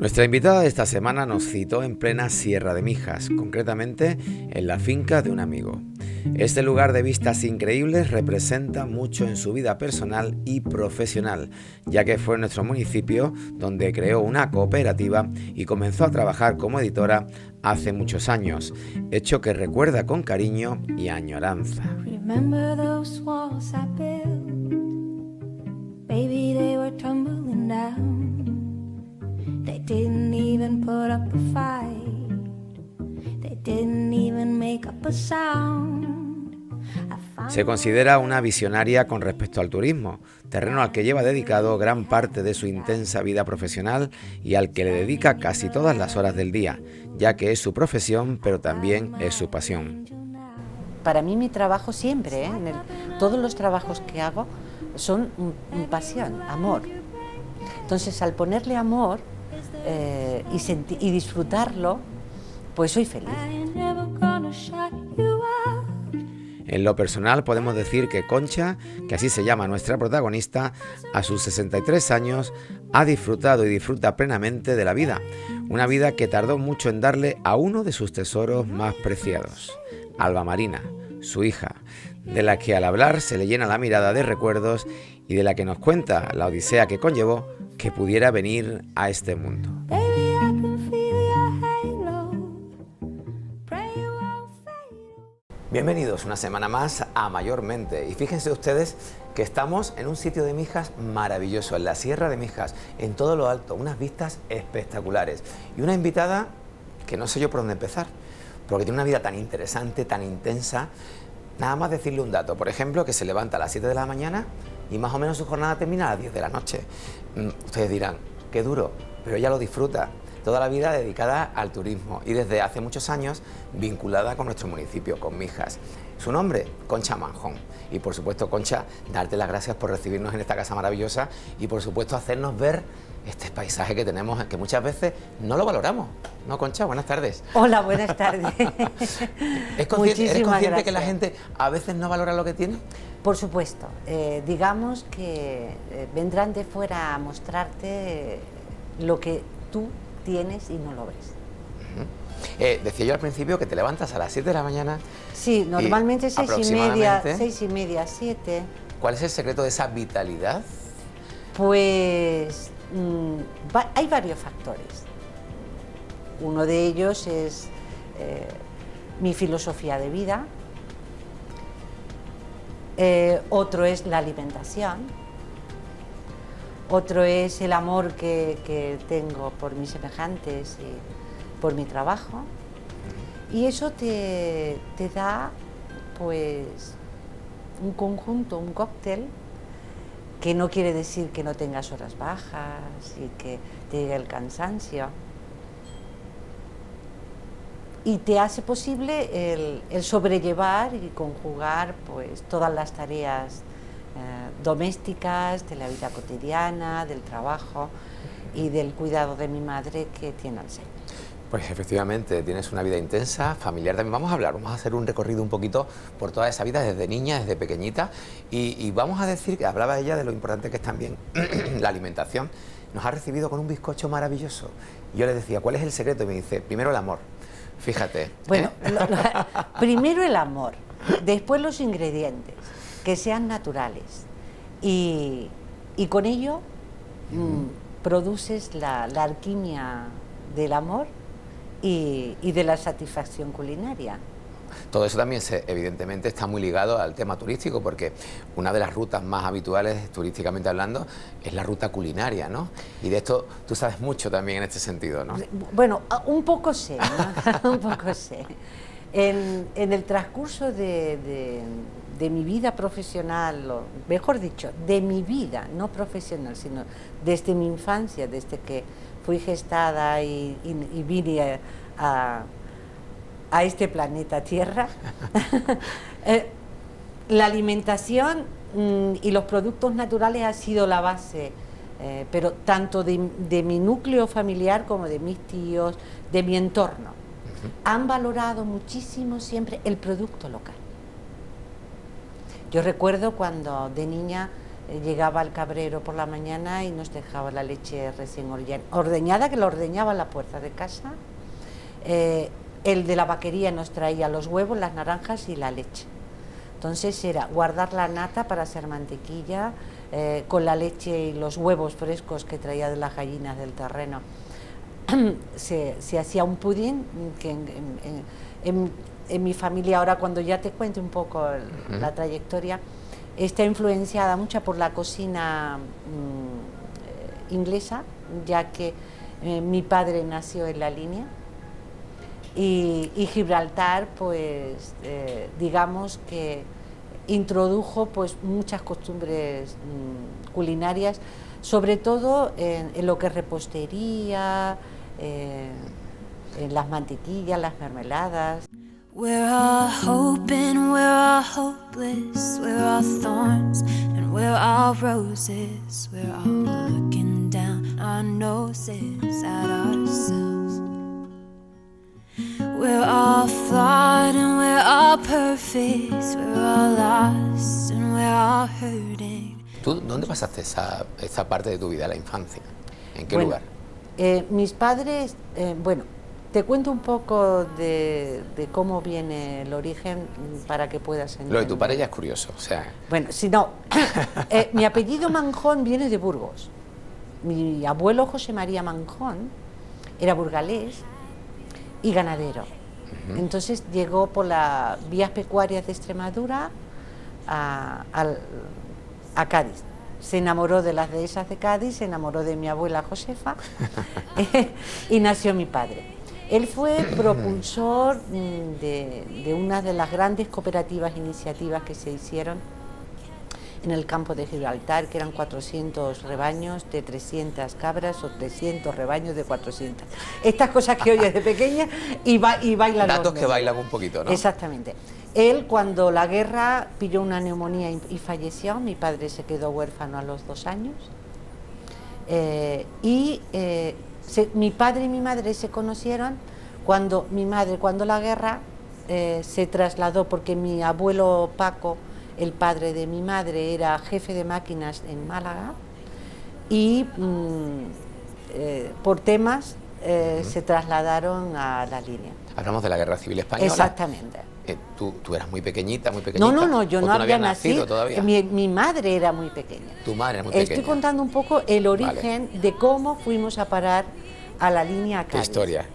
Nuestra invitada de esta semana nos citó en plena Sierra de Mijas, concretamente en la finca de un amigo. Este lugar de vistas increíbles representa mucho en su vida personal y profesional, ya que fue en nuestro municipio donde creó una cooperativa y comenzó a trabajar como editora hace muchos años, hecho que recuerda con cariño y añoranza. Remember those walls I built? Baby, they were tumbling down. They didn't even put up a fight. They didn't even make up a sound. Se considera una visionaria con respecto al turismo, terreno al que lleva dedicado gran parte de su intensa vida profesional y al que le dedica casi todas las horas del día, ya que es su profesión, pero también es su pasión. Para mí mi trabajo siempre, todos los trabajos que hago son pasión, amor. Entonces al ponerle amor y disfrutarlo, pues soy feliz. En lo personal podemos decir que Concha, que así se llama nuestra protagonista, a sus 63 años ha disfrutado y disfruta plenamente de la vida, una vida que tardó mucho en darle a uno de sus tesoros más preciados, Alba Marina, su hija, de la que al hablar se le llena la mirada de recuerdos y de la que nos cuenta la odisea que conllevó que pudiera venir a este mundo. Bienvenidos una semana más a Mayormente, y fíjense ustedes que estamos en un sitio de Mijas maravilloso, en la Sierra de Mijas, en todo lo alto, unas vistas espectaculares y una invitada que no sé yo por dónde empezar, porque tiene una vida tan interesante, tan intensa. Nada más decirle un dato, por ejemplo, que se levanta a las 7 de la mañana y más o menos su jornada termina a las 10 de la noche. Ustedes dirán, qué duro, pero ella lo disfruta. Toda la vida dedicada al turismo y desde hace muchos años vinculada con nuestro municipio, con Mijas. Su nombre, Concha Manjón. Y por supuesto, Concha, darte las gracias por recibirnos en esta casa maravillosa y por supuesto hacernos ver este paisaje que tenemos, que muchas veces no lo valoramos. ¿No, Concha? Buenas tardes. Hola, buenas tardes. ¿Eres consciente que la gente a veces no valora lo que tiene? Por supuesto. Digamos que vendrán de fuera a mostrarte lo que tú tienes y no lo ves. Decía yo al principio que te levantas a las 7 de la mañana. Sí, normalmente 6:30, 7. ¿Cuál es el secreto de esa vitalidad? Pues hay varios factores. Uno de ellos es mi filosofía de vida. Otro es la alimentación. Otro es el amor que tengo por mis semejantes y por mi trabajo. Y eso te da, pues, un conjunto, un cóctel, que no quiere decir que no tengas horas bajas y que te llegue el cansancio. Y te hace posible el sobrellevar y conjugar, pues, todas las tareas domésticas, de la vida cotidiana, del trabajo y del cuidado de mi madre que tiene Alzheimer. Pues efectivamente, tienes una vida intensa, familiar también. Vamos a hacer un recorrido un poquito por toda esa vida, desde niña, desde pequeñita, y vamos a decir, que hablaba ella de lo importante que es también la alimentación. Nos ha recibido con un bizcocho maravilloso. Yo le decía, ¿cuál es el secreto? Y me dice, primero el amor. Fíjate. Bueno, primero el amor, después los ingredientes, que sean naturales, y con ello produces la alquimia del amor y de la satisfacción culinaria. Todo eso también evidentemente está muy ligado al tema turístico, porque una de las rutas más habituales, turísticamente hablando, es la ruta culinaria, ¿no? Y de esto tú sabes mucho también en este sentido, ¿no? Bueno, un poco sé, ¿no? Un poco sé. En el transcurso de mi vida profesional, o mejor dicho, de mi vida, no profesional, sino desde mi infancia, desde que fui gestada y vine a este planeta Tierra, la alimentación y los productos naturales ha sido la base, pero tanto de mi núcleo familiar como de mis tíos, de mi entorno. Han valorado muchísimo siempre el producto local. Yo recuerdo cuando de niña llegaba el cabrero por la mañana y nos dejaba la leche recién ordeñada, que la ordeñaba a la puerta de casa. El de la vaquería nos traía los huevos, las naranjas y la leche. Entonces era guardar la nata para hacer mantequilla, con la leche y los huevos frescos que traía de las gallinas del terreno. Se hacía un pudín que en mi familia, ahora cuando ya te cuento un poco la trayectoria, está influenciada mucho por la cocina inglesa, ya que mi padre nació en la línea y Gibraltar, pues digamos que introdujo pues muchas costumbres culinarias, sobre todo en lo que es repostería, en las mantequillas, las mermeladas. We're all hoping, we're all hopeless, we're all thorns and we're all roses, we're all looking down our noses at ourselves. We're all flawed and we're all perfect, we're all lost and we're all hurting. ¿Tú dónde pasaste esa parte de tu vida, la infancia? ¿En qué Bueno, lugar? Mis padres, bueno, te cuento un poco de cómo viene el origen para que puedas entender. Lo de tu padre ya es curioso, o sea... Bueno, si no, mi apellido Manjón viene de Burgos. Mi abuelo José María Manjón era burgalés y ganadero. Entonces llegó por las vías pecuarias de Extremadura a Cádiz. Se enamoró de las dehesas de Cádiz, se enamoró de mi abuela Josefa y nació mi padre. Él fue propulsor de una de las grandes cooperativas iniciativas que se hicieron en el campo de Gibraltar, que eran 400 rebaños de 300 cabras o 300 rebaños de 400. Estas cosas que oyes de pequeña y bailan. Datos que bailan un poquito, ¿no? Exactamente. Él, cuando la guerra, pilló una neumonía y falleció. Mi padre se quedó huérfano a los 2 años. Mi padre y mi madre se conocieron cuando mi madre, cuando la guerra se trasladó, porque mi abuelo Paco, el padre de mi madre, era jefe de máquinas en Málaga y por temas se trasladaron a la línea. Hablamos de la Guerra Civil Española. Exactamente. Tú eras muy pequeñita, muy pequeñita. No, yo no había nacido todavía. Mi madre era muy pequeña. Tu madre era muy pequeña. Estoy contando un poco el origen de cómo fuimos a parar a la línea Cádiz. Tu historia.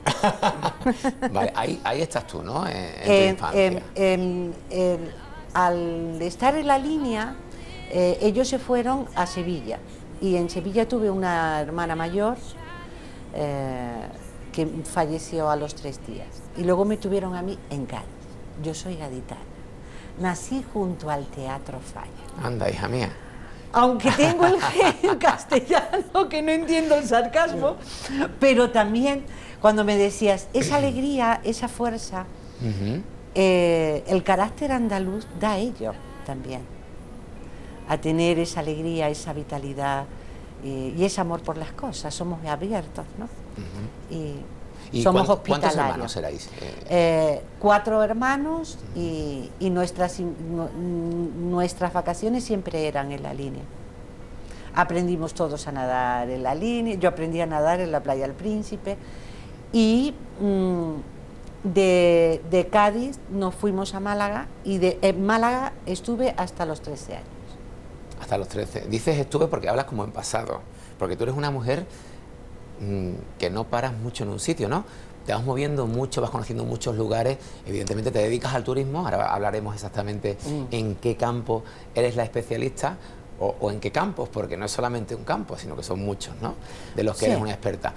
Vale, ahí estás tú, ¿no? En tu infancia. Al estar en la línea, ellos se fueron a Sevilla. Y en Sevilla tuve una hermana mayor que falleció a los 3 días. Y luego me tuvieron a mí en Cádiz. Yo soy gaditana. Nací junto al Teatro Falla. Anda, hija mía. Aunque tengo el gen castellano, que no entiendo el sarcasmo, pero también cuando me decías esa alegría, esa fuerza, el carácter andaluz da a ello también, a tener esa alegría, esa vitalidad y ese amor por las cosas. Somos abiertos, ¿no? Y somos hospitalarios. ¿Cuántos hermanos erais? 4 hermanos y nuestras vacaciones siempre eran en la línea. Aprendimos todos a nadar en la línea, yo aprendí a nadar en la playa del Príncipe y de Cádiz nos fuimos a Málaga y en Málaga estuve hasta los 13 años. Hasta los 13. Dices estuve porque hablas como en pasado, porque tú eres una mujer que no paras mucho en un sitio, ¿no? Te vas moviendo mucho, vas conociendo muchos lugares, evidentemente te dedicas al turismo, ahora hablaremos exactamente en qué campo eres la especialista o en qué campos, porque no es solamente un campo, sino que son muchos, ¿no? De los que eres una experta.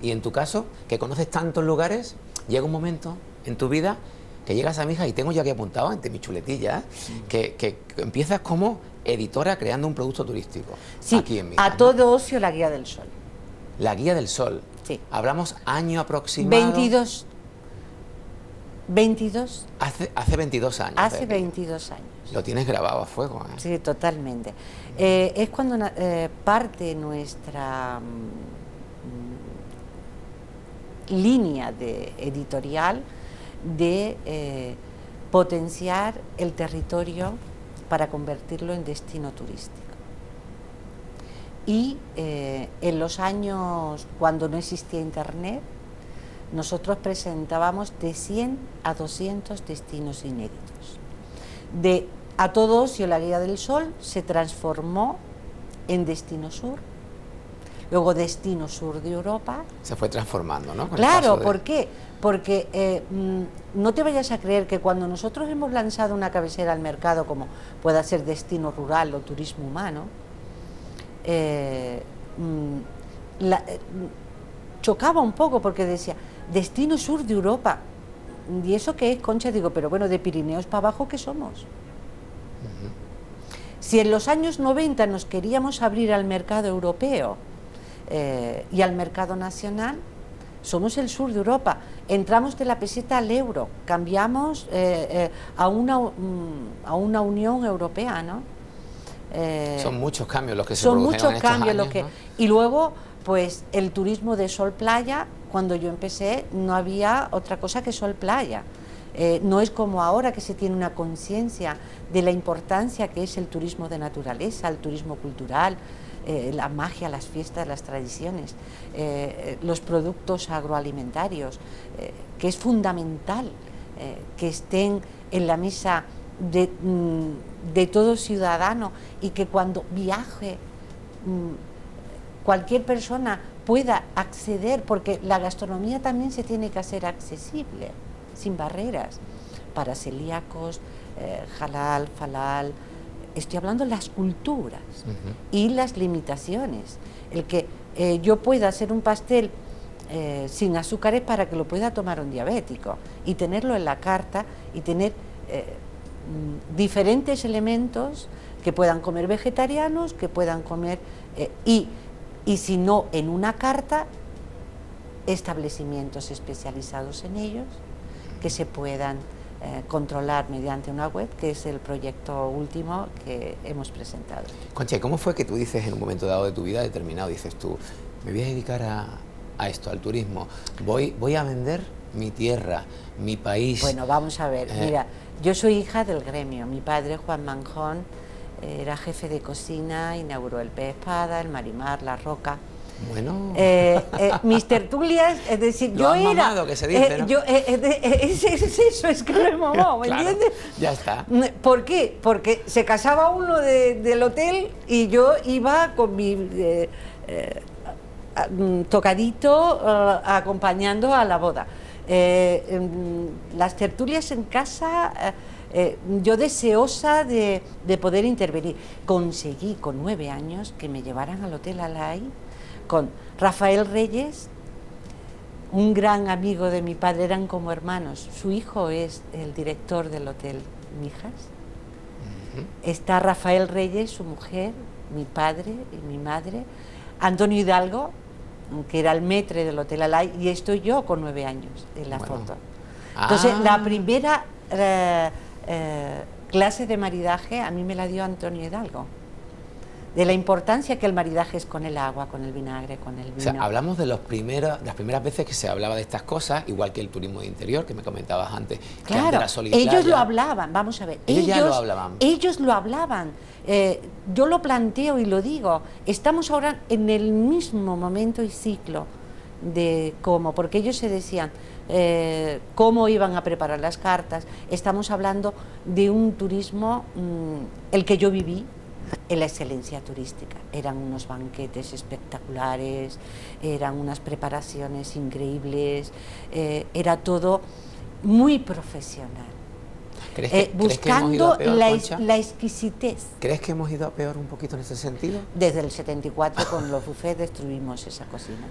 Y en tu caso, que conoces tantos lugares, llega un momento en tu vida que llegas a Mijas, y tengo ya aquí apuntado entre mis chuletillas, que empiezas como editora creando un producto turístico. Sí, aquí en Mijas, a todo ocio, la Guía del Sol. La Guía del Sol. Sí. Hablamos año aproximado. 22. Hace 22 años. Hace 22 años. Lo tienes grabado a fuego, ¿eh? Sí, totalmente. Es cuando parte nuestra línea editorial de potenciar el territorio para convertirlo en destino turístico. Y en los años, cuando no existía internet, nosotros presentábamos de 100 a 200 destinos inéditos. De A Todo Ocio, la Guía del Sol se transformó en Destino Sur, luego Destino Sur de Europa. Se fue transformando, ¿no? Claro, ¿por qué? Porque no te vayas a creer que cuando nosotros hemos lanzado una cabecera al mercado, como pueda ser Destino Rural o Turismo Humano, chocaba un poco porque decía Destino Sur de Europa. ¿Y eso qué es, Concha? Digo, pero bueno, de Pirineos para abajo, ¿qué somos? Si en los años 90 nos queríamos abrir al mercado europeo y al mercado nacional, somos el sur de Europa. Entramos de la peseta al euro, cambiamos a una Unión Europea, ¿no? Son muchos cambios los que se son produjeron muchos en estos cambios años, los que ¿no? Y luego, pues el turismo de sol-playa, cuando yo empecé no había otra cosa que sol-playa. No es como ahora que se tiene una conciencia de la importancia que es el turismo de naturaleza, el turismo cultural, la magia, las fiestas, las tradiciones, los productos agroalimentarios, que es fundamental que estén en la mesa de todo ciudadano, y que cuando viaje cualquier persona pueda acceder, porque la gastronomía también se tiene que hacer accesible, sin barreras, para celíacos, halal, falal. Estoy hablando de las culturas y las limitaciones. El que yo pueda hacer un pastel sin azúcares para que lo pueda tomar un diabético, y tenerlo en la carta, y tener diferentes elementos que puedan comer vegetarianos, que puedan comer y si no en una carta, establecimientos especializados en ellos que se puedan controlar mediante una web, que es el proyecto último que hemos presentado. Concha, ¿cómo fue que tú dices en un momento dado de tu vida determinado, dices tú, me voy a dedicar a esto, al turismo, voy a vender mi tierra, mi país? Bueno, vamos a ver, mira, yo soy hija del gremio. Mi padre, Juan Manjón, era jefe de cocina, inauguró el Pez Espada, el Marimar, la Roca. Bueno, mis tertulias, es decir, lo yo has era... mamado, que se dice, ¿no? Es eso, es que lo he mamado, ¿me claro, entiendes? ya está. ¿Por qué? Porque se casaba uno del hotel y yo iba con mi tocadito acompañando a la boda. Las tertulias en casa, yo deseosa de poder intervenir. Conseguí con 9 años que me llevaran al Hotel Alay con Rafael Reyes, un gran amigo de mi padre, eran como hermanos. Su hijo es el director del Hotel Mijas. Está Rafael Reyes, su mujer, mi padre y mi madre, Antonio Hidalgo, que era el maître del Hotel Alay, y estoy yo con 9 años en la foto. Entonces, la primera clase de maridaje a mí me la dio Antonio Hidalgo, de la importancia que el maridaje es con el agua, con el vinagre, con el vino. O sea, hablamos de las primeras veces que se hablaba de estas cosas, igual que el turismo de interior, que me comentabas antes. Claro, ellos lo hablaban, vamos a ver. Ellos ya lo hablaban. Ellos lo hablaban. Yo lo planteo y lo digo. Estamos ahora en el mismo momento y ciclo de cómo, porque ellos se decían cómo iban a preparar las cartas. Estamos hablando de un turismo, el que yo viví, en la excelencia turística. Eran unos banquetes espectaculares, eran unas preparaciones increíbles, era todo muy profesional. Buscando la exquisitez. ¿Crees que hemos ido a peor un poquito en ese sentido? Desde el 74 con los buffets destruimos esa cocina.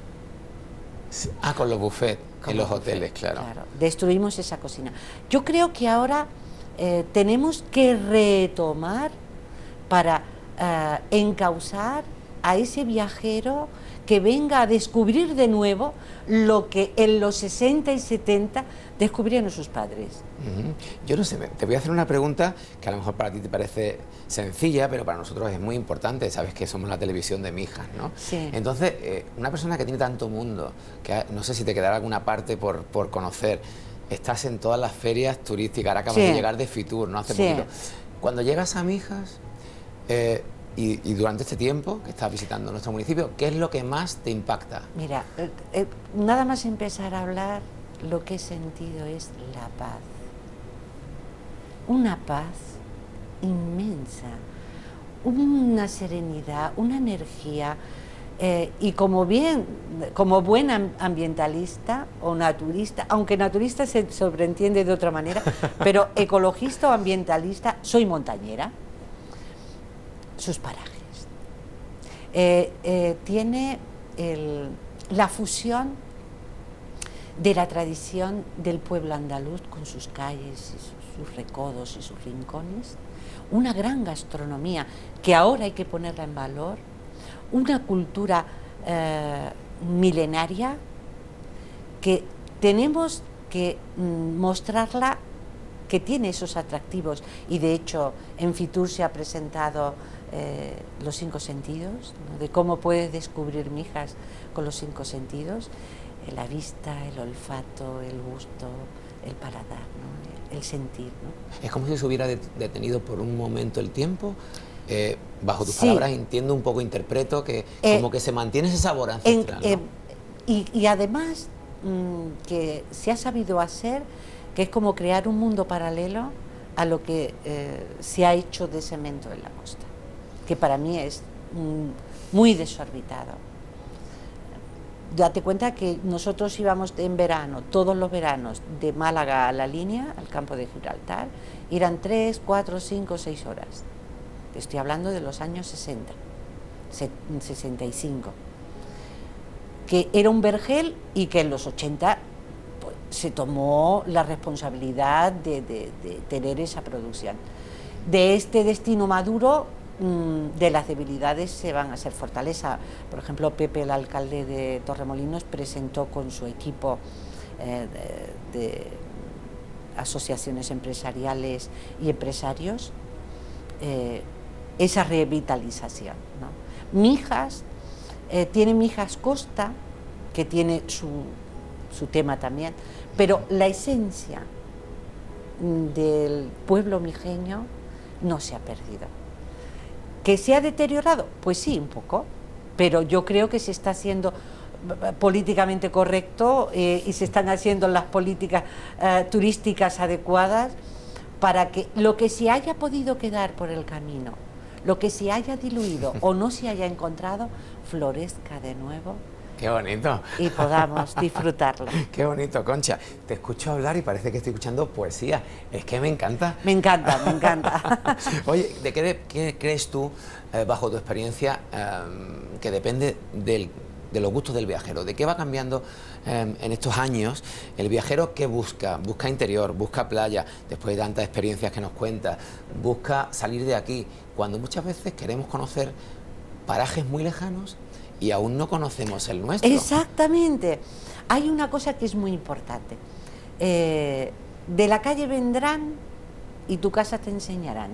Con los buffets en los hoteles, claro. Destruimos esa cocina. Yo creo que ahora tenemos que retomar para encauzar a ese viajero que venga a descubrir de nuevo lo que en los 60 y 70 descubrieron sus padres. Yo no sé, te voy a hacer una pregunta que a lo mejor para ti te parece sencilla, pero para nosotros es muy importante. Sabes que somos la televisión de Mijas, ¿no? Sí. Entonces, una persona que tiene tanto mundo, que no sé si te quedará alguna parte por conocer, estás en todas las ferias turísticas, ahora acabas de llegar de Fitur, ¿no? Hace poquito. Cuando llegas a Mijas, Y durante este tiempo que estás visitando nuestro municipio, ¿qué es lo que más te impacta? Mira, nada más empezar a hablar, lo que he sentido es la paz. Una paz inmensa, una serenidad, una energía. Y como buen ambientalista o naturista, aunque naturista se sobreentiende de otra manera, pero ecologista o ambientalista, soy montañera. Sus parajes. Tiene la fusión de la tradición del pueblo andaluz con sus calles y sus recodos y sus rincones, una gran gastronomía que ahora hay que ponerla en valor, una cultura milenaria que tenemos que mostrarla, que tiene esos atractivos, y de hecho en Fitur se ha presentado los 5 sentidos, ¿no? De cómo puedes descubrir Mijas con los 5 sentidos, la vista, el olfato, el gusto, el paladar, ¿no? El sentir, ¿no? Es como si se hubiera detenido por un momento el tiempo. Bajo tus palabras entiendo un poco, interpreto que como que se mantiene ese sabor ancestral, ¿no? Y además que se ha sabido hacer, que es como crear un mundo paralelo a lo que se ha hecho de cemento en la costa, que para mí es muy desorbitado. Date cuenta que nosotros íbamos en verano, todos los veranos, de Málaga a la línea, al campo de Gibraltar, eran 3, 4, 5, 6 horas. Te estoy hablando de los años 60, 65, que era un vergel y que en los 80 pues, se tomó la responsabilidad de tener esa producción. De este destino maduro, de las debilidades se van a hacer fortaleza. Por ejemplo, Pepe, el alcalde de Torremolinos, presentó con su equipo de asociaciones empresariales y empresarios esa revitalización, ¿no? Mijas, tiene Mijas Costa, que tiene su tema también, pero la esencia del pueblo mijeño no se ha perdido. ¿Que se ha deteriorado? Pues sí, un poco, pero yo creo que se está haciendo políticamente correcto y se están haciendo las políticas turísticas adecuadas para que lo que se haya podido quedar por el camino, lo que se haya diluido o no se haya encontrado, florezca de nuevo. ¡Qué bonito! Y podamos disfrutarlo. ¡Qué bonito, Concha! Te escucho hablar y parece que estoy escuchando poesía. Es que me encanta. Me encanta, me encanta. Oye, ¿de qué crees tú, bajo tu experiencia, que depende de los gustos del viajero? ¿De qué va cambiando en estos años el viajero? ¿Qué busca? Busca interior, busca playa, después de tantas experiencias que nos cuentas, busca salir de aquí, cuando muchas veces queremos conocer parajes muy lejanos y aún no conocemos el nuestro. Exactamente. Hay una cosa que es muy importante. De la calle vendrán y tu casa te enseñarán.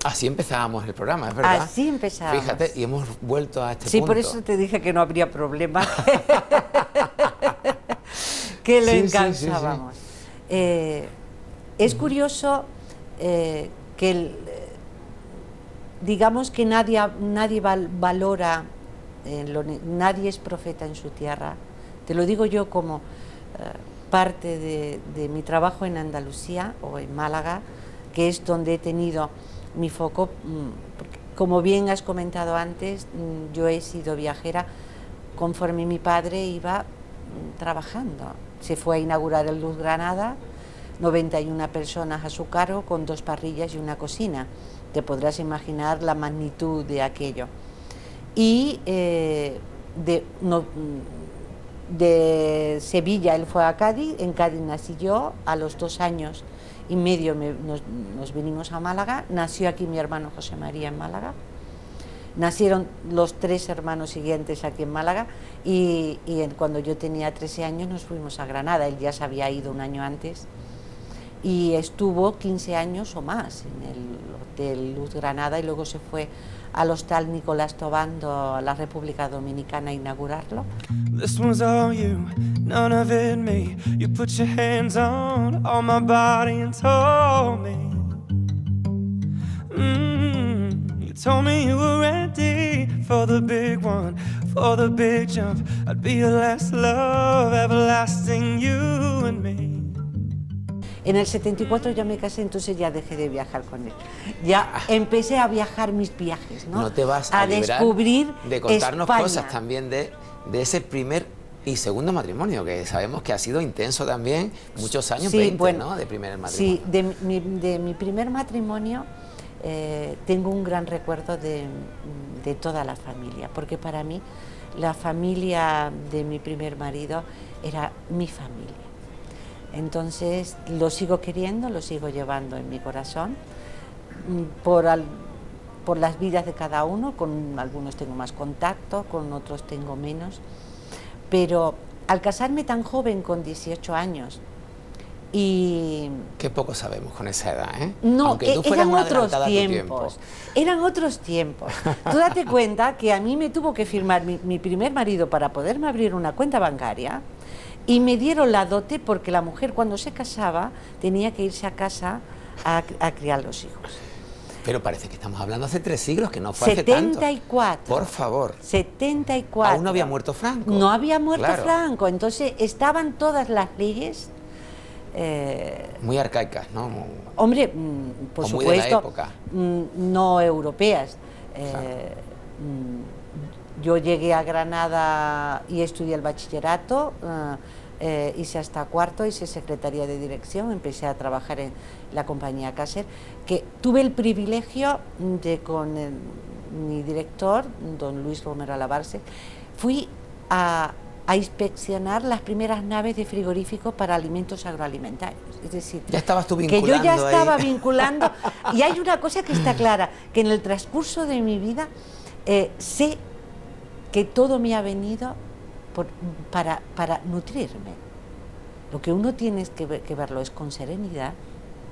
Así empezábamos el programa, es verdad. Así empezábamos. Fíjate, y hemos vuelto a este punto. Sí, por eso te dije que no habría problema, que lo encansábamos. Es curioso que digamos que nadie valora, nadie es profeta en su tierra. Te lo digo yo como parte de mi trabajo en Andalucía o en Málaga, que es donde he tenido mi foco. Como bien has comentado antes, yo he sido viajera conforme mi padre iba trabajando. Se fue a inaugurar el Luz Granada, 91 personas a su cargo, con 2 parrillas y una cocina. Te podrás imaginar la magnitud de aquello. Y de Sevilla él fue a Cádiz, en Cádiz nací yo, a los 2 años y medio nos vinimos a Málaga, nació aquí mi hermano José María en Málaga, nacieron los 3 hermanos siguientes aquí en Málaga y cuando yo tenía 13 años nos fuimos a Granada, él ya se había ido un año antes y estuvo 15 años o más en el Hotel Luz Granada y luego se fue al Hostal Nicolás Tobando a la República Dominicana a inaugurarlo. This was all you, none of it me. You put your hands on my body and told me, you told me you were ready for the big one, for the big jump. I'd be your last love, everlasting, you and me. En el 74 ya me casé, entonces ya dejé de viajar con él. Ya empecé a viajar mis viajes, ¿no? No te vas a librar descubrir de contarnos España. cosas también de ese primer y segundo matrimonio, que sabemos que ha sido intenso también, muchos años, Sí, 20, bueno, ¿no? De primer matrimonio. Sí, de mi primer matrimonio tengo un gran recuerdo de toda la familia, porque para mí la familia de mi primer marido era mi familia. Entonces lo sigo queriendo, lo sigo llevando en mi corazón, por las vidas de cada uno. Con algunos tengo más contacto, con otros tengo menos, pero al casarme tan joven, con 18 años, y... Qué poco sabemos con esa edad, ¿eh? No, aunque tú fueras eran una otros adelantada a tu tiempos, eran otros tiempos. Tú date cuenta que a mí me tuvo que firmar mi primer marido para poderme abrir una cuenta bancaria, y me dieron la dote porque la mujer, cuando se casaba, tenía que irse a casa a criar los hijos. Pero parece que estamos hablando hace 3 siglos, que no fue hace tanto. 74. Por favor. 74. Aún no había muerto Franco. No había muerto Claro. Franco, entonces estaban todas las leyes... Muy arcaicas, ¿no? Hombre, por o muy de la supuesto, época. no europeas. Claro. Yo llegué a Granada y estudié el bachillerato, hice hasta cuarto, hice secretaría de dirección, empecé a trabajar en la compañía Caser, que tuve el privilegio de, con mi director, don Luis Romero Alabarce, fui a inspeccionar las primeras naves de frigorífico para alimentos agroalimentarios. Es decir, Ya estabas tú que vinculando yo ya estaba ahí. vinculando. Y hay una cosa que está clara, que en el transcurso de mi vida sé que todo me ha venido para nutrirme. Lo que uno tiene que verlo es con serenidad,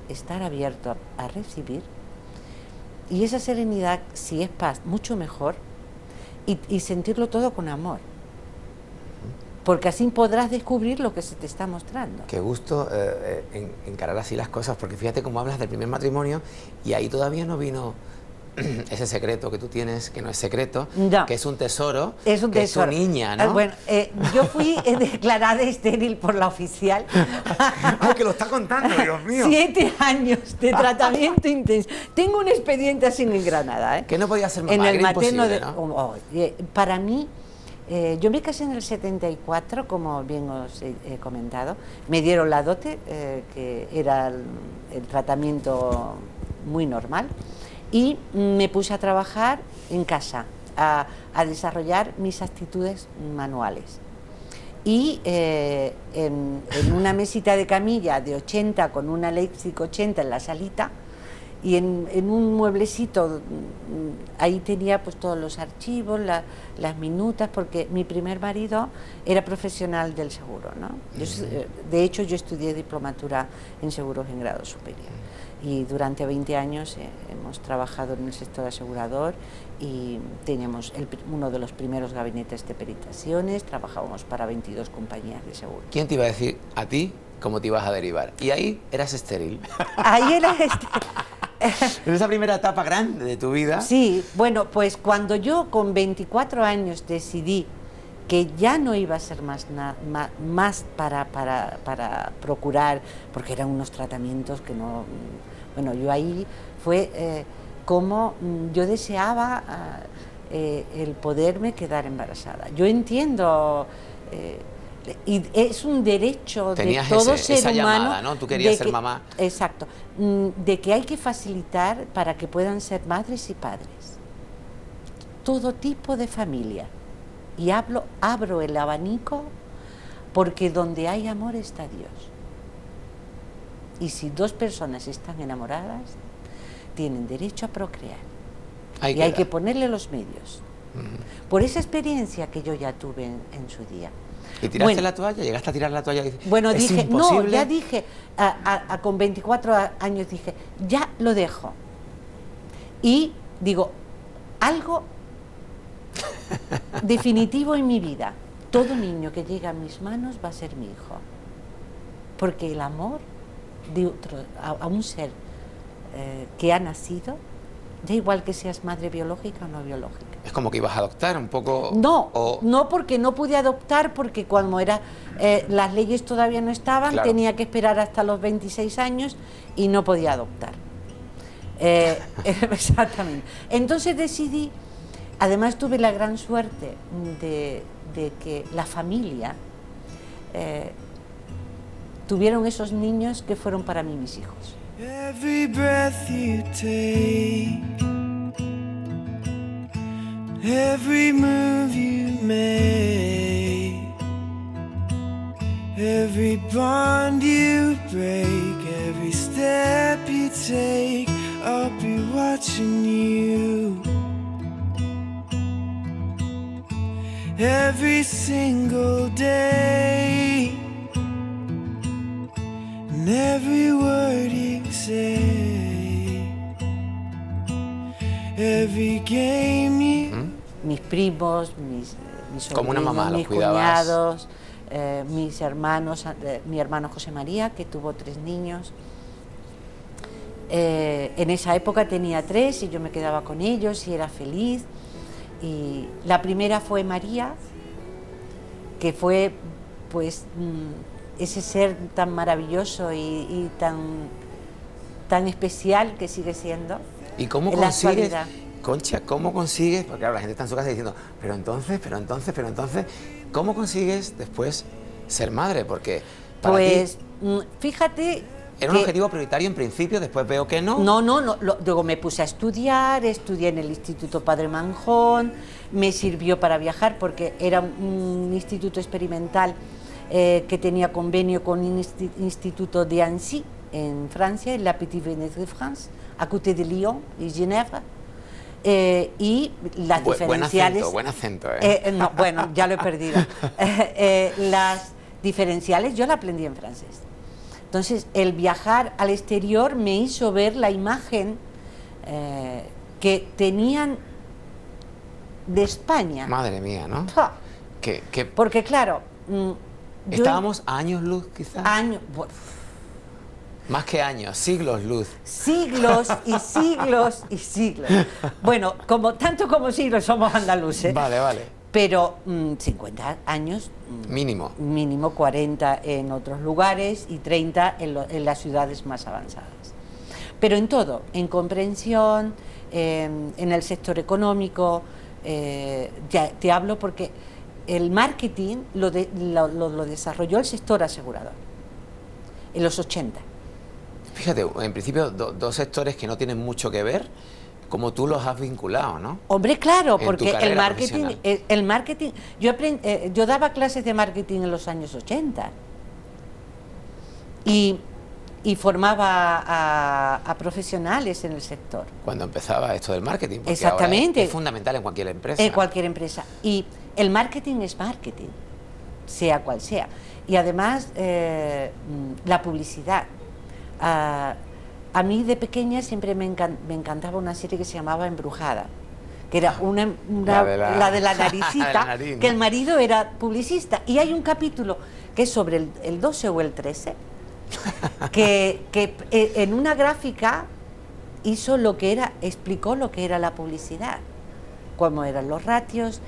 estar abierto a recibir, y esa serenidad, si es paz, mucho mejor, y sentirlo todo con amor. Porque así podrás descubrir lo que se te está mostrando. Qué gusto encarar así las cosas, porque fíjate cómo hablas del primer matrimonio y ahí todavía no vino ese secreto que tú tienes, que no es secreto, No. que es un tesoro, Es un que tesoro. es tu niña, ¿no? Bueno, yo fui declarada estéril por la oficial. ¡Ay, que lo está contando, Dios mío! 7 años de tratamiento intenso. Tengo un expediente así en Granada, ¿eh? Que no podía ser mamá, En el era materno imposible, de... ¿no? Para mí, yo me casé en el 74, como bien os he comentado. Me dieron la dote, que era el tratamiento muy normal, y me puse a trabajar en casa, a desarrollar mis actitudes manuales. Y en una mesita de camilla de 80, con una Leipzig 80 en la salita, y en un mueblecito, ahí tenía pues todos los archivos, las minutas, porque mi primer marido era profesional del seguro, ¿no? De hecho, yo estudié diplomatura en seguros en grado superior, y durante 20 años hemos trabajado en el sector asegurador, y teníamos uno de los primeros gabinetes de peritaciones, trabajábamos para 22 compañías de seguro. ¿Quién te iba a decir a ti cómo te ibas a derivar? Y ahí eras estéril. Ahí era En esa primera etapa grande de tu vida. Sí, bueno, pues cuando yo con 24 años decidí que ya no iba a ser más para procurar, porque eran unos tratamientos que no... Bueno, yo ahí fue como yo deseaba el poderme quedar embarazada. Yo entiendo... y es un derecho Tenías de todo esa ser humano, llamada, ¿no? Tú querías ser mamá. Exacto, de que hay que facilitar para que puedan ser madres y padres todo tipo de familia, y abro el abanico, porque donde hay amor está Dios, y si 2 personas están enamoradas tienen derecho a procrear, y hay que ponerle los medios. Por esa experiencia que yo ya tuve en su día. ¿Y tiraste la toalla? ¿Llegaste a tirar la toalla? Bueno, ¿Es dije, imposible? no, ya dije, con 24 años dije, ya lo dejo. Y digo, algo definitivo en mi vida. Todo niño que llegue a mis manos va a ser mi hijo. Porque el amor de otro, a un ser que ha nacido, Da igual que seas madre biológica o no biológica. Es como que ibas a adoptar un poco... No, o... no, porque no pude adoptar, porque cuando era las leyes todavía no estaban, Claro. tenía que esperar hasta los 26 años y no podía adoptar. Exactamente. Entonces decidí, además tuve la gran suerte de que la familia tuvieron esos niños que fueron para mí mis hijos. Every breath you take, every move you make, every bond you break, every step you take, I'll be watching you. Every single day, and every word you say, every game you... Mis primos, mis Como una sobrinos, mamá, los mis cuidabas. cuñados, mis hermanos, mi hermano José María, que tuvo 3 niños. En esa época tenía 3 y yo me quedaba con ellos y era feliz. Y la primera fue María, que fue pues ese ser tan maravilloso y tan especial que sigue siendo. ¿Y cómo en la consigues, actualidad. Concha, cómo consigues, porque claro, la gente está en su casa diciendo, pero entonces, ¿cómo consigues después ser madre? Porque para Pues ti fíjate... era un objetivo prioritario en principio, después veo que no. No, luego me puse a estudiar, estudié en el Instituto Padre Manjón, me sirvió para viajar porque era un instituto experimental que tenía convenio con un instituto de Annecy, en Francia, en la Petite Venise de France, a côté de Lyon y Ginebra. Y las diferenciales... Buen acento, no, bueno, ya lo he perdido. Las diferenciales yo la aprendí en francés. Entonces, el viajar al exterior me hizo ver la imagen que tenían de España. Madre mía, ¿no? ¡Pah! Porque claro... estábamos a años luz, quizás. Bueno, más que años, siglos luz. siglos y siglos y siglos. Bueno, tanto como siglos somos andaluces. Vale. Pero 50 años... Mínimo. Mínimo 40 en otros lugares y 30 en las ciudades más avanzadas. Pero en todo, en comprensión, en el sector económico, ya te hablo porque el marketing lo desarrolló el sector asegurador en los 80. Fíjate, en principio dos sectores que no tienen mucho que ver, como tú los has vinculado, ¿no? Hombre, claro, En porque tu carrera el marketing, yo daba clases de marketing en los años 80 y formaba a profesionales en el sector. Cuando empezaba esto del marketing, porque Exactamente. ahora es fundamental en cualquier empresa. En cualquier empresa. Y el marketing es marketing, sea cual sea. Y además, la publicidad. A mí de pequeña siempre me encantaba una serie que se llamaba Embrujada, que era la de la naricita, la nariz, ¿no? Que el marido era publicista. Y hay un capítulo que es sobre el 12 o el 13, que en una gráfica explicó lo que era la publicidad, cómo eran los ratios,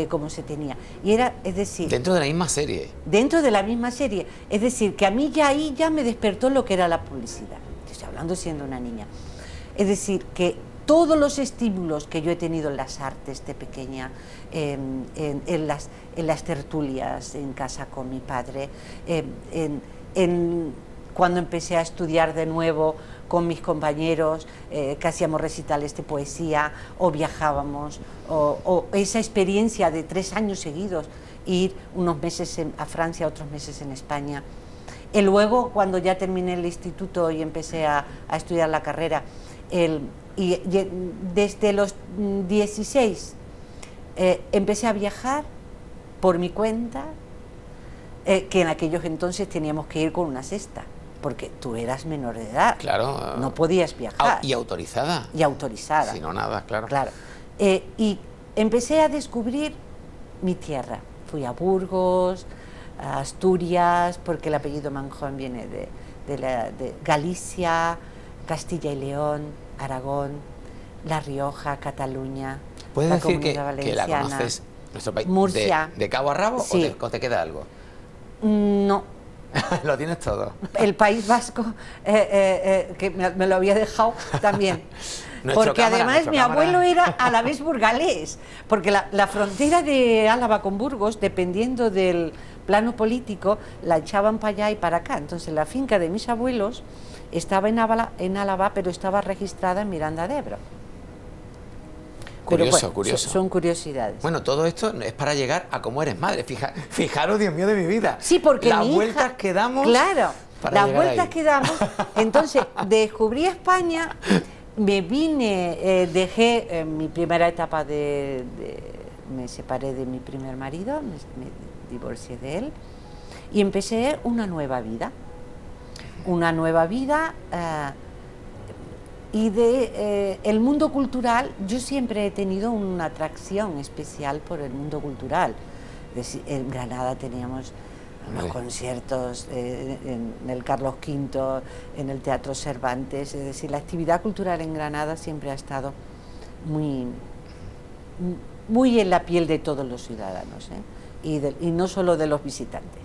cómo se tenía. Y es decir... Dentro de la misma serie. Dentro de la misma serie. Es decir, que a mí ahí ya me despertó lo que era la publicidad. Estoy hablando siendo una niña. Es decir, que todos los estímulos que yo he tenido en las artes de pequeña, en las tertulias en casa con mi padre, cuando empecé a estudiar de nuevo con mis compañeros, que hacíamos recitales de poesía o viajábamos, o esa experiencia de 3 años seguidos, ir unos meses a Francia, otros meses en España. Y luego, cuando ya terminé el instituto y empecé a estudiar la carrera, y desde los 16 empecé a viajar por mi cuenta, que en aquellos entonces teníamos que ir con una cesta, porque tú eras menor de edad, Claro. no podías viajar. Y autorizada. Y autorizada. Si no, nada, claro. Claro. Y empecé a descubrir mi tierra. Fui a Burgos, a Asturias, porque el apellido Manjón viene de Galicia, Castilla y León, Aragón, La Rioja, Cataluña, ¿Puedes la decir Comunidad que la Valenciana. conoces, nuestro país, Murcia. de cabo a rabo Sí. o te queda algo? No, Lo tienes todo. el País Vasco, que me lo había dejado también. Nuestro Porque cámara, además nuestro mi cámara. abuelo era a la vez burgalés, porque la frontera de Álava con Burgos, dependiendo del plano político, la echaban para allá y para acá. Entonces la finca de mis abuelos estaba en Álava, pero estaba registrada en Miranda de Ebro. Pero Curioso, bueno, curioso. Son curiosidades. Bueno, todo esto es para llegar a cómo eres madre. Fijaros, Dios mío de mi vida. Sí, porque las mi vueltas hija, que damos. claro, para las llegar vueltas ahí. que damos. Entonces, descubrí España, me vine, dejé mi primera etapa me separé de mi primer marido, me divorcié de él y empecé una nueva vida. Una nueva vida. Y el mundo cultural, yo siempre he tenido una atracción especial por el mundo cultural. En Granada teníamos los Vale. conciertos en el Carlos V, en el Teatro Cervantes, es decir, la actividad cultural en Granada siempre ha estado muy en la piel de todos los ciudadanos, ¿eh? Y no solo de los visitantes,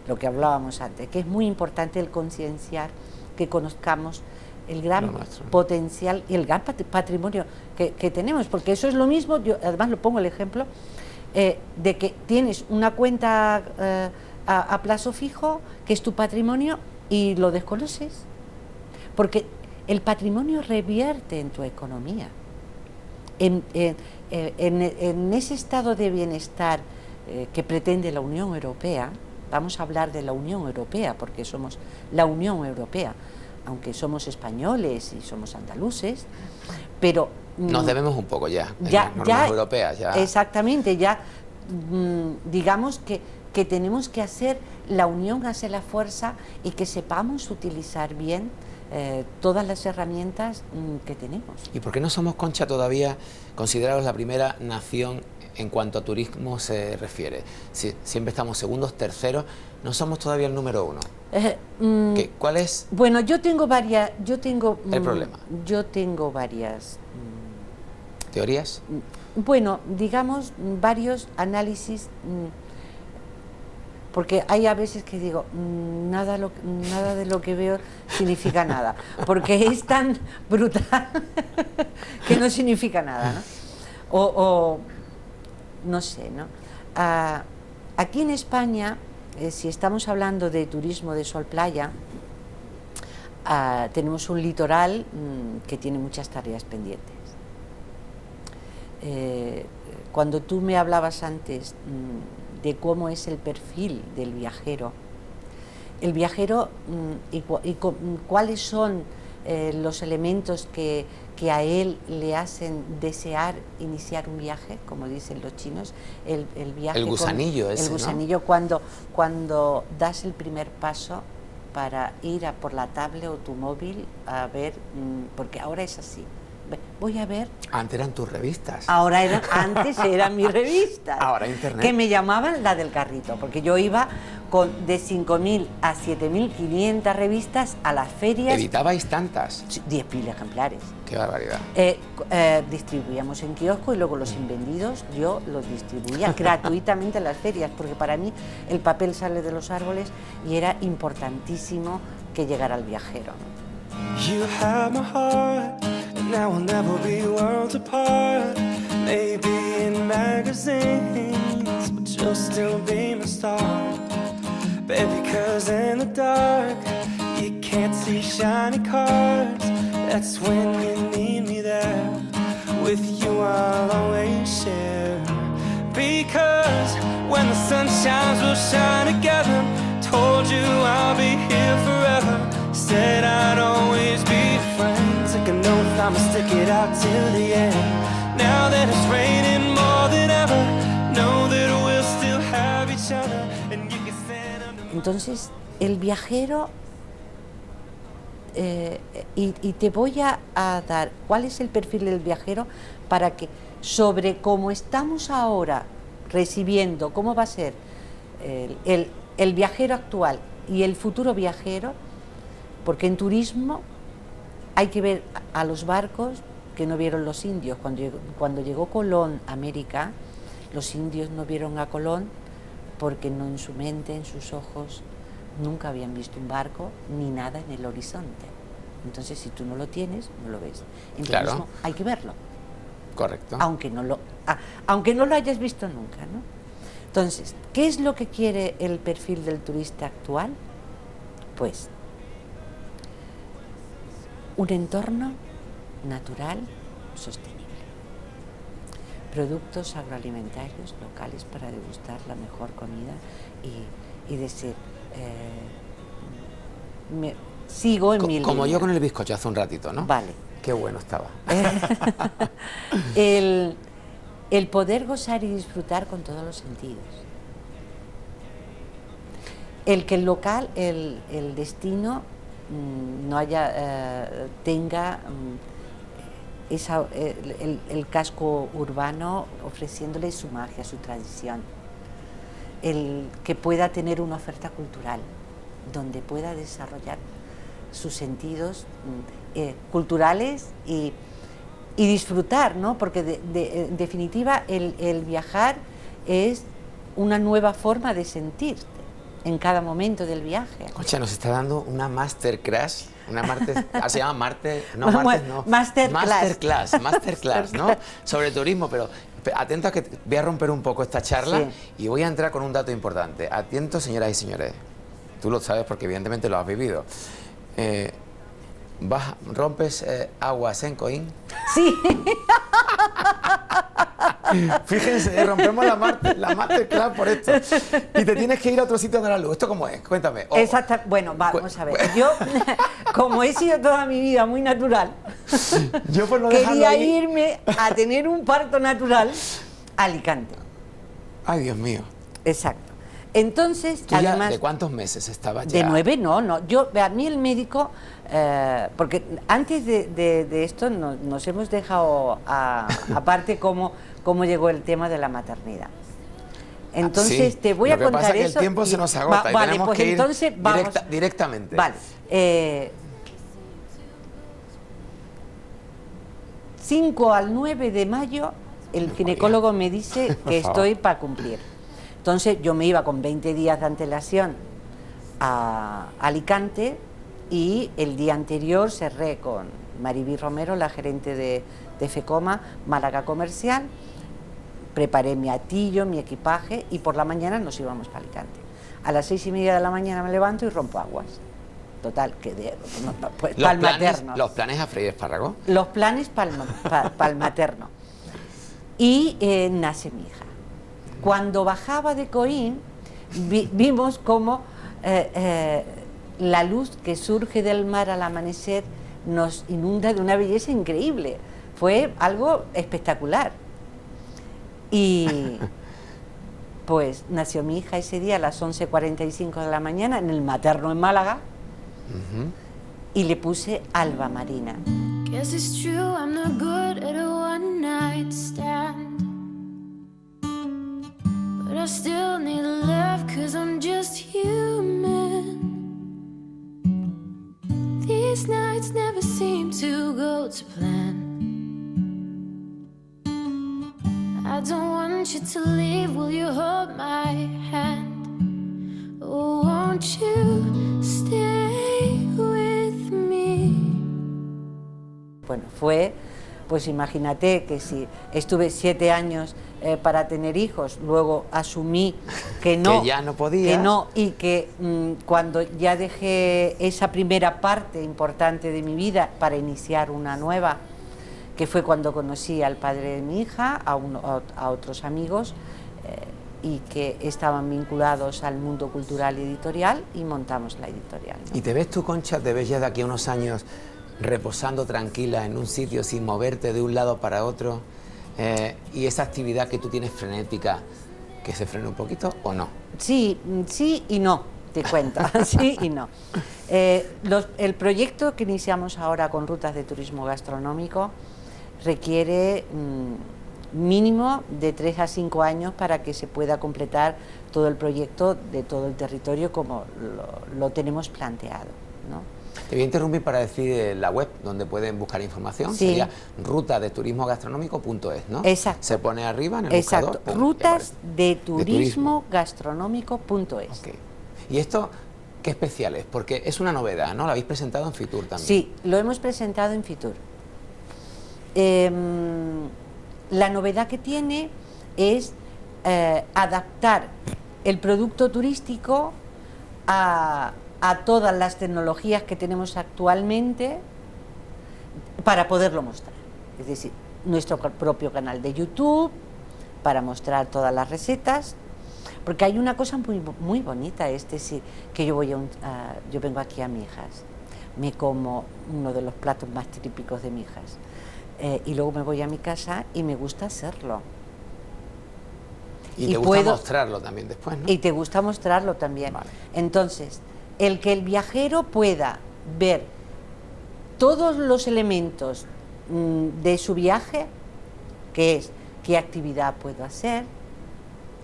lo que hablábamos antes, que es muy importante el concienciar, que conozcamos el gran Lo nuestro. potencial y el gran patrimonio que tenemos, porque eso es lo mismo, yo además lo pongo el ejemplo, de que tienes una cuenta a plazo fijo, que es tu patrimonio, y lo desconoces, porque el patrimonio revierte en tu economía, en ese estado de bienestar que pretende la Unión Europea. Vamos a hablar de la Unión Europea, porque somos la Unión Europea, aunque somos españoles y somos andaluces, pero Nos debemos un poco ya, en ya, las normas ya, europeas. Ya. exactamente, ya digamos que tenemos que hacer la unión, hacer la fuerza y que sepamos utilizar bien todas las herramientas que tenemos. ¿Y por qué no somos, Concha, todavía considerados la primera nación en cuanto a turismo se refiere? Siempre estamos segundos, terceros, no somos todavía el número uno. ¿Cuál es Bueno, yo tengo varias, el problema? Yo tengo varias, ¿Teorías? bueno, digamos, varios análisis, porque hay a veces que digo, nada de lo que veo significa nada, porque es tan brutal que no significa nada, ¿no? O no sé, ¿no? Aquí en España, si estamos hablando de turismo de sol-playa, tenemos un litoral que tiene muchas tareas pendientes. Cuando tú me hablabas antes de cómo es el perfil del viajero, cuáles son los elementos que a él le hacen desear iniciar un viaje, como dicen los chinos, el viaje, el gusanillo ese, el gusanillo, ¿no? cuando das el primer paso para ir a por la tablet o tu móvil a ver, porque ahora es así. Voy a ver. Antes eran tus revistas. Antes eran mis revistas. Ahora internet. Que me llamaban la del carrito, porque yo iba de 5.000 a 7.500 revistas a las ferias. ¿Editabais tantas? 10.000 ejemplares. Qué barbaridad. Distribuíamos en kiosco y luego los invendidos yo los distribuía gratuitamente en las ferias, porque para mí el papel sale de los árboles y era importantísimo que llegara al viajero, ¿no? You have my heart, and now we'll never be worlds apart. Maybe in magazines, but you'll still be my star. Baby, 'cause in the dark, you can't see shiny cars. That's when you need me there. With you I'll always share. Because when the sun shines, we'll shine together. Told you I'll be here forever. Said I'd always be friends. Like an oath, I'ma stick it out till the end. Now that it's raining more than ever, know that we'll still have each other. And you can stand under my... Entonces, el viajero, y te voy a dar cuál es el perfil del viajero para que sobre cómo estamos ahora recibiendo, cómo va a ser el viajero actual y el futuro viajero, porque en turismo hay que ver a los barcos que no vieron los indios. Cuando llegó Colón a América, los indios no vieron a Colón porque no, en su mente, en sus ojos, nunca habían visto un barco ni nada en el horizonte. Entonces, si tú no lo tienes, no lo ves. Entonces, Claro. hay que verlo, Correcto. aunque no lo hayas visto nunca, ¿no? Entonces, ¿qué es lo que quiere el perfil del turista actual? Pues un entorno natural sostenible, productos agroalimentarios locales para degustar la mejor comida y decir, sigo en mi línea. Como yo con el bizcocho hace un ratito, ¿no? Vale. Qué bueno estaba. el poder gozar y disfrutar con todos los sentidos. El que el local, el destino, no haya, tenga el casco urbano ofreciéndole su magia, su tradición. El que pueda tener una oferta cultural donde pueda desarrollar sus sentidos culturales y disfrutar, ¿no? Porque en definitiva el viajar es una nueva forma de sentirte en cada momento del viaje. Concha, nos está dando una masterclass, se llama masterclass, ¿no? Sobre turismo, pero atento que voy a romper un poco esta charla, Sí. y voy a entrar con un dato importante. Atento, señoras y señores, tú lo sabes porque evidentemente lo has vivido. ¿Rompes aguas en Coín? Sí. Fíjense, rompemos la masterclass por esto. Y te tienes que ir a otro sitio de la luz. ¿Esto cómo es? Cuéntame. Exacto. Bueno, vamos a ver. Yo, como he sido toda mi vida muy natural, Yo por no dejarlo quería ahí. irme a tener un parto natural a Alicante. Ay, Dios mío. Exacto. Entonces, ¿Tú ya además... de cuántos meses estabas ya? De 9 no. A mí el médico, porque antes de esto nos hemos dejado aparte cómo llegó el tema de la maternidad. Entonces Sí, te voy a contar Lo que pasa es que eso. el tiempo se nos agota y vale, tenemos pues que ir entonces vamos directamente. Vale. 5 al 9 de mayo el ginecólogo me dice que estoy para cumplir. Entonces yo me iba con 20 días de antelación a Alicante y el día anterior cerré con Maribí Romero, la gerente de FECOMA, Málaga Comercial, preparé mi atillo, mi equipaje y por la mañana nos íbamos para Alicante. A las 6:30 de la mañana me levanto y rompo aguas. Total, que pues, para el materno. Los planes a freír espárragos. Los planes para el materno. Y nace mi hija. Cuando bajaba de Coín, vimos cómo la luz que surge del mar al amanecer nos inunda de una belleza increíble. Fue algo espectacular. Y pues nació mi hija ese día a las 11:45 de la mañana en el materno en Málaga. Y le puse Alba Marina. Guess it's true, I'm not good at a one night stand. But I still need love, cause I'm just human. These nights never seem to go to plan. I don't want you to leave, will you hold my hand? Oh, won't you stay with me? Bueno, pues imagínate que si estuve 7 años para tener hijos, luego asumí que no, Que ya no podías. que no, y que cuando ya dejé esa primera parte importante de mi vida para iniciar una nueva, que fue cuando conocí al padre de mi hija, a otros amigos, y que estaban vinculados al mundo cultural y editorial, y montamos la editorial, ¿no? ¿Y te ves tú, Concha, te ves ya de aquí a unos años reposando tranquila en un sitio sin moverte de un lado para otro? Y esa actividad que tú tienes frenética, ¿que se frene un poquito o no? Sí, sí y no, te cuento, sí y no. El proyecto que iniciamos ahora con rutas de turismo gastronómico requiere mínimo de 3 a 5 años para que se pueda completar todo el proyecto de todo el territorio como lo tenemos planteado, ¿no? Te voy a interrumpir para decir la web donde pueden buscar información. Sí. Sería rutadeturismogastronómico.es, ¿no? Exacto. Se pone arriba en el Exacto, buscador. Pum, rutasdeturismogastronómico.es. Ok. ¿Y esto qué especial es? Porque es una novedad, ¿no? Lo habéis presentado en Fitur también. Sí, lo hemos presentado en Fitur. La novedad que tiene es adaptar el producto turístico a todas las tecnologías que tenemos actualmente para poderlo mostrar. Es decir, nuestro propio canal de YouTube para mostrar todas las recetas, porque hay una cosa muy bonita, que yo vengo aquí a Mijas, me como uno de los platos más típicos de Mijas, y luego me voy a mi casa y me gusta hacerlo. Y te gusta mostrarlo también después, ¿no? Y te gusta mostrarlo también. Vale. Entonces, el que el viajero pueda ver todos los elementos de su viaje, que es qué actividad puedo hacer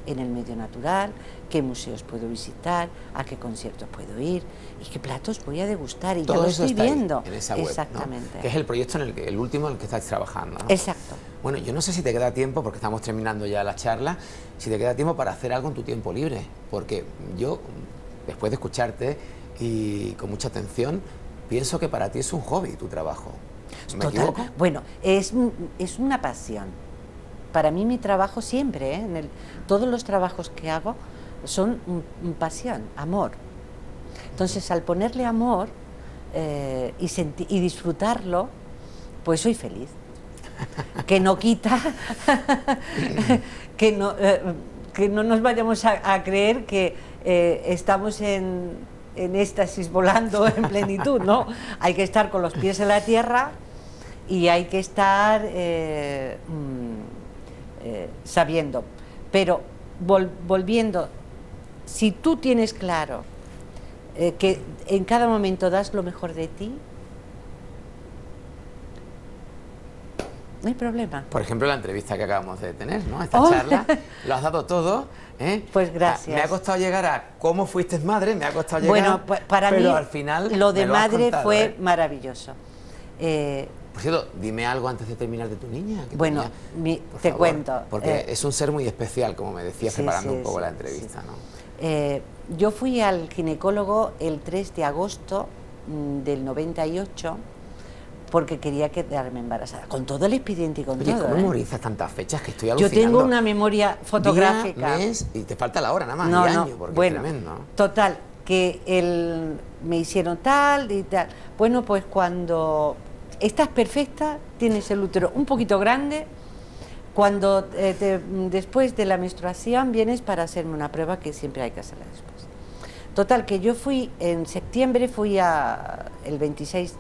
en el medio natural, qué museos puedo visitar, a qué conciertos puedo ir y qué platos voy a degustar, y todo ya lo eso estoy está ahí, viendo. en esa web, exactamente, ¿no? Que es el proyecto el último en el que estáis trabajando, ¿no? Exacto. Bueno, yo no sé si te queda tiempo, porque estamos terminando ya la charla, si te queda tiempo para hacer algo en tu tiempo libre, porque yo, después de escucharte y con mucha atención, pienso que para ti es un hobby tu trabajo. ¿Me equivoco? Bueno, es una pasión. Para mí mi trabajo siempre, todos los trabajos que hago son pasión, amor. Entonces, al ponerle amor y disfrutarlo, pues soy feliz. Que no quita que no nos vayamos a creer que estamos en éxtasis volando en plenitud, ¿no? Hay que estar con los pies en la tierra y hay que estar sabiendo. Pero volviendo, si tú tienes claro que en cada momento das lo mejor de ti, no hay problema. Por ejemplo, la entrevista que acabamos de tener, ¿no? Esta charla, lo has dado todo, ¿eh? Pues gracias. Me ha costado llegar a cómo fuiste madre, me ha costado llegar... Bueno, para pero mí al final lo de me lo has madre contado, fue maravilloso. Por cierto, dime algo antes de terminar de tu niña. Bueno, por te favor, cuento. Porque es un ser muy especial, como me decías, Sí, preparando sí, un poco sí, la entrevista, sí. ¿no? Yo fui al ginecólogo el 3 de agosto del 98 porque quería quedarme embarazada, con todo el expediente y con Oye, todo. ¿cómo memorizas tantas fechas? Que estoy Yo alucinando. tengo una memoria fotográfica. Día, mes, y te falta la hora nada más, No, y no, año, porque bueno, es tremendo. total, que me hicieron tal y tal. Bueno, pues cuando estás perfecta, tienes el útero un poquito grande, cuando después de la menstruación vienes para hacerme una prueba que siempre hay que hacerla después. Total, que yo fui en septiembre, el 26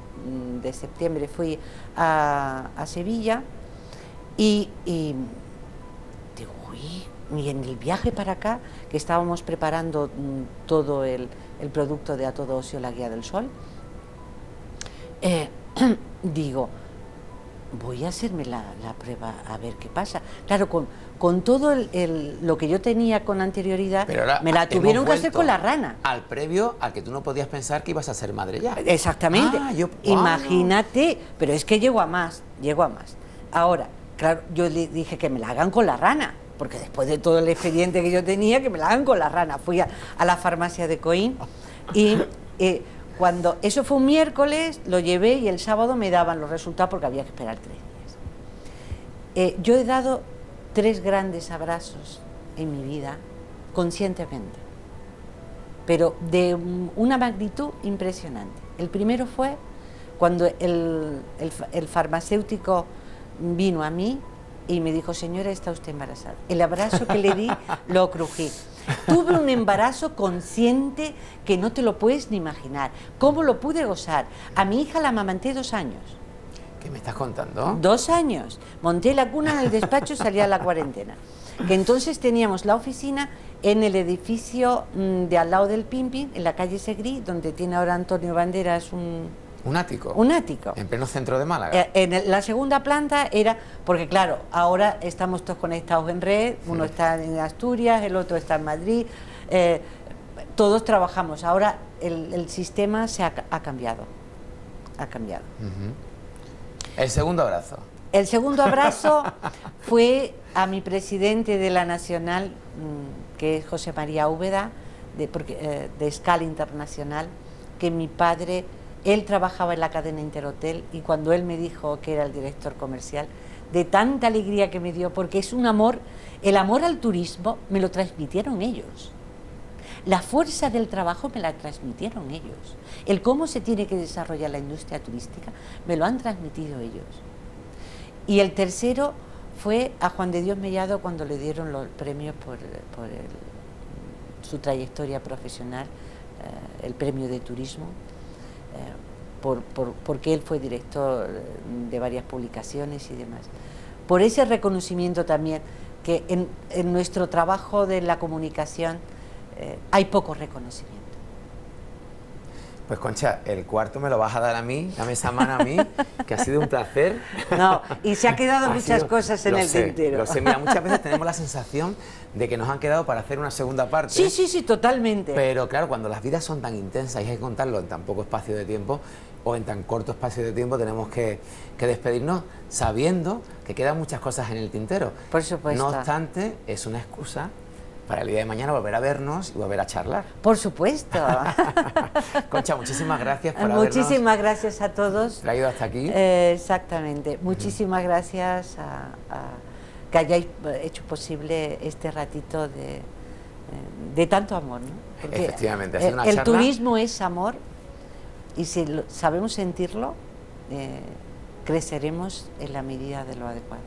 de septiembre fui a Sevilla y digo, uy, y en el viaje para acá, que estábamos preparando todo el producto de A Todo Ocio, la Guía del Sol, digo, voy a hacerme la prueba a ver qué pasa. Claro, con todo lo que yo tenía con anterioridad, Pero ahora me la tuvieron que hacer vuelto con la rana. al previo al que tú no podías pensar que ibas a ser madre ya. Exactamente. Wow. Imagínate, pero es que llego a más. Ahora, claro, yo le dije que me la hagan con la rana, porque después de todo el expediente que yo tenía, que me la hagan con la rana. Fui a la farmacia de Coín y cuando eso fue un miércoles, lo llevé y el sábado me daban los resultados porque había que esperar 3 días. Yo he dado 3 grandes abrazos en mi vida, conscientemente, pero de una magnitud impresionante. El primero fue cuando el farmacéutico vino a mí y me dijo, señora, está usted embarazada. El abrazo que le di, lo crují. Tuve un embarazo consciente que no te lo puedes ni imaginar. ¿Cómo lo pude gozar? A mi hija la amamanté 2 años. ¿Qué me estás contando? 2 años. Monté la cuna en el despacho y salí a la cuarentena. Que entonces teníamos la oficina en el edificio de al lado del Pimpin, en la calle Segrí, donde tiene ahora Antonio Banderas ¿Un ático? Un ático. En pleno centro de Málaga. En la segunda planta era, porque claro, ahora estamos todos conectados en red, uno está en Asturias, el otro está en Madrid, todos trabajamos. Ahora el sistema ha cambiado. ha cambiado. El segundo abrazo. El segundo abrazo fue a mi presidente de la Nacional, que es José María Úbeda, de Escala Internacional, que mi padre, él trabajaba en la cadena Interhotel, y cuando él me dijo que era el director comercial, de tanta alegría que me dio, porque es un amor, el amor al turismo me lo transmitieron ellos. La fuerza del trabajo me la transmitieron ellos. El cómo se tiene que desarrollar la industria turística me lo han transmitido ellos. Y el tercero fue a Juan de Dios Mellado cuando le dieron los premios por su trayectoria profesional, el premio de turismo, porque él fue director de varias publicaciones y demás. Por ese reconocimiento también, que en nuestro trabajo de la comunicación hay poco reconocimiento. Pues Concha, el cuarto me lo vas a dar a mí, dame esa mano a mí, que ha sido un placer. No, y se ha quedado muchas cosas en el tintero. Lo sé, mira, muchas veces tenemos la sensación de que nos han quedado para hacer una segunda parte. Sí, sí, sí, totalmente. Pero claro, cuando las vidas son tan intensas y hay que contarlo en tan poco espacio de tiempo, o en tan corto espacio de tiempo, tenemos que despedirnos sabiendo que quedan muchas cosas en el tintero. Por supuesto. No obstante, es una excusa para el día de mañana volver a vernos y volver a charlar. Por supuesto. Concha, muchísimas gracias por habernos gracias a todos. Traído hasta aquí. Exactamente. Muchísimas gracias a que hayáis hecho posible este ratito de tanto amor, ¿no? Porque efectivamente, ha sido una charla. El turismo es amor, y si sabemos sentirlo, creceremos en la medida de lo adecuado.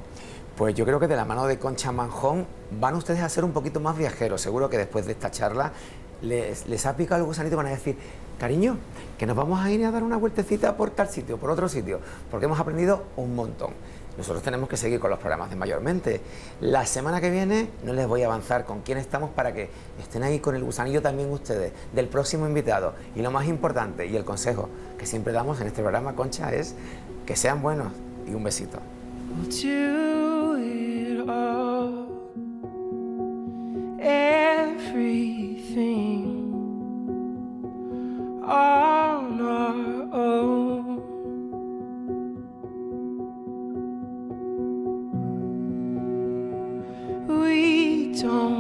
Pues yo creo que de la mano de Concha Manjón van ustedes a ser un poquito más viajeros. Seguro que después de esta charla les ha picado el gusanito y van a decir, cariño, que nos vamos a ir a dar una vueltecita por tal sitio, por otro sitio, porque hemos aprendido un montón. Nosotros tenemos que seguir con los programas de Mayormente. La semana que viene no les voy a avanzar con quién estamos para que estén ahí con el gusanillo también ustedes, del próximo invitado. Y lo más importante, y el consejo que siempre damos en este programa, Concha, es que sean buenos. Y un besito. Everything on our own. We don't